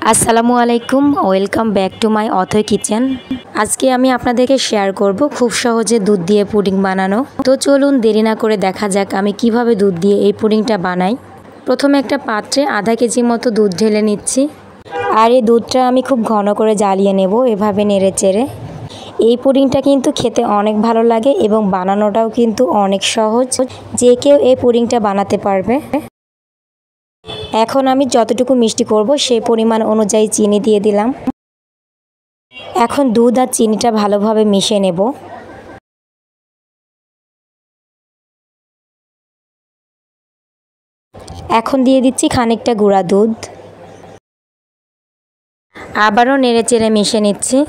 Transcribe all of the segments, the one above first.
আসসালামু আলাইকুম, welcome back to my অথয় কিচেন। আজকে আমি আপনাদেরকে শেয়ার করব খুব সহজে দুধ দিয়ে পুডিং বানানো। তো চলুন দেরি না করে দেখা যাক আমি কিভাবে দুধ দিয়ে এই পুডিংটা বানাই। প্রথমে একটা পাত্রে আধা কেজি মতো দুধ ঢেলে নিচ্ছি, আর এই দুধটা আমি খুব ঘন করে জ্বালিয়ে নেব এভাবে নেড়ে চেড়ে। এই পুডিংটা কিন্তু খেতে অনেক ভালো লাগে এবং বানানোটাও কিন্তু অনেক সহজ, যে কেউ এই পুডিংটা বানাতে পারবে। এখন আমি যতটুকু মিষ্টি করব সেই পরিমাণ অনুযায়ী চিনি দিয়ে দিলাম। এখন দুধ আর চিনিটা ভালোভাবে মিশিয়ে নেব। এখন দিয়ে দিচ্ছি খানিকটা গুঁড়া দুধ, আবারও নেড়ে চেড়ে মিশিয়ে নিচ্ছি।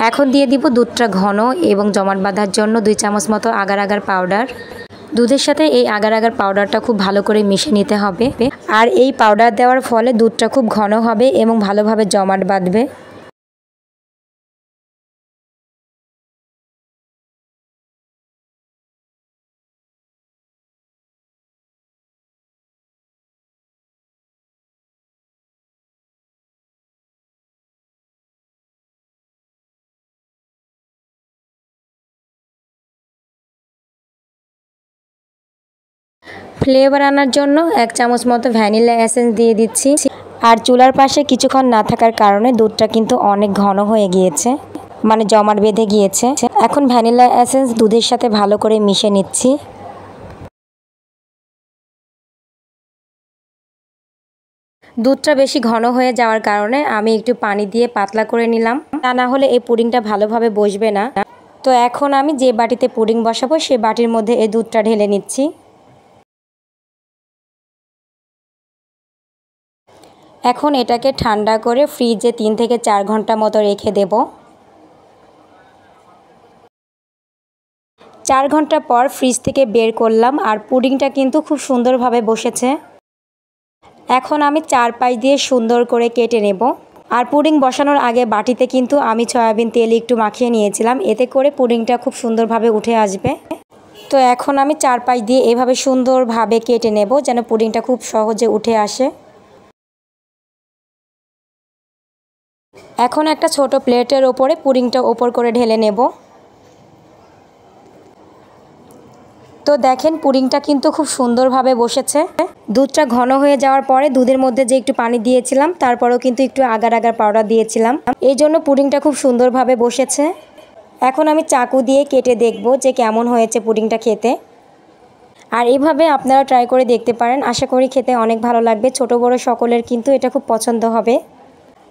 এখন দিয়ে দিব দুধটা ঘন এবং জমাট বাঁধার জন্য 2 চামচ মতো আগার আগার পাউডার। দুধের সাথে এই আগার আগার পাউডারটা খুব ভালো করে মিশিয়ে নিতে হবে, আর এই পাউডার দেওয়ার ফলে দুধটা খুব ঘন হবে এবং ভালোভাবে জমাট বাঁধবে। ফ্লেভার আনার জন্য 1 চামচ মতো ভ্যানিলা এসেন্স দিয়ে দিচ্ছি। আর চুলার পাশে কিছুক্ষণ না থাকার কারণে দুধটা কিন্তু অনেক ঘন হয়ে গিয়েছে, মানে জমাট বেঁধে গিয়েছে। এখন ভ্যানিলা এসেন্স দুধের সাথে ভালো করে মিশিয়ে নিচ্ছি। দুধটা বেশি ঘন হয়ে যাওয়ার কারণে আমি একটু পানি দিয়ে পাতলা করে নিলাম, তা না হলে এই পুডিংটা ভালোভাবে বসবে না। তো এখন আমি যে বাটিতে পুডিং বসাবো সেই বাটির মধ্যে এই দুধটা ঢেলে নিচ্ছি। এখন এটাকে ঠান্ডা করে ফ্রিজে 3 থেকে 4 ঘন্টা মতো রেখে দেব। 4 ঘন্টা পর ফ্রিজ থেকে বের করলাম, আর পুডিংটা কিন্তু খুব সুন্দরভাবে বসেছে। এখন আমি 4 পাশ দিয়ে সুন্দর করে কেটে নেব। আর পুডিং বসানোর আগে বাটিতে কিন্তু আমি সয়াবিন তেল একটু মাখিয়ে নিয়েছিলাম, এতে করে পুডিংটা খুব সুন্দরভাবে উঠে আসবে। তো এখন আমি 4 পাশ দিয়ে এভাবে সুন্দরভাবে কেটে নেব যেন পুডিংটা খুব সহজে উঠে আসে। এখন একটা ছোট প্লেটের ওপরে পুডিংটা ওপর করে ঢেলে নেব। তো দেখেন পুডিংটা কিন্তু খুব সুন্দরভাবে বসেছে। দুধটা ঘন হয়ে যাওয়ার পরে দুধের মধ্যে যে একটু পানি দিয়েছিলাম, তারপরেও কিন্তু একটু আগার আগার পাউডার দিয়েছিলাম, এই জন্য পুডিংটা খুব সুন্দরভাবে বসেছে। এখন আমি চাকু দিয়ে কেটে দেখব যে কেমন হয়েছে পুডিংটা খেতে। আর এইভাবে আপনারা ট্রাই করে দেখতে পারেন, আশা করি খেতে অনেক ভালো লাগবে। ছোট বড় সকলের কিন্তু এটা খুব পছন্দ হবে।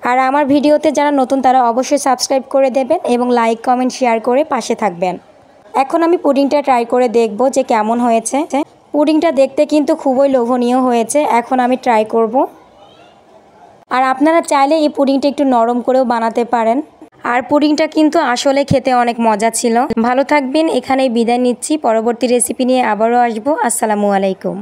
আর আমার ভিডিওতে যারা নতুন তারা অবশ্যই সাবস্ক্রাইব করে দেবেন এবং লাইক কমেন্ট শেয়ার করে পাশে থাকবেন। এখন আমি পুডিংটা ট্রাই করে দেখব যে কেমন হয়েছে। পুডিংটা দেখতে কিন্তু খুবই লোভনীয় হয়েছে। এখন আমি ট্রাই করব। আর আপনারা চাইলে এই পুডিংটা একটু নরম করেও বানাতে পারেন। আর পুডিংটা কিন্তু আসলে খেতে অনেক মজা ছিল। ভালো থাকবেন, এখানেই বিদায় নিচ্ছি। পরবর্তী রেসিপি নিয়ে আবারও আসবো। আসসালামু আলাইকুম।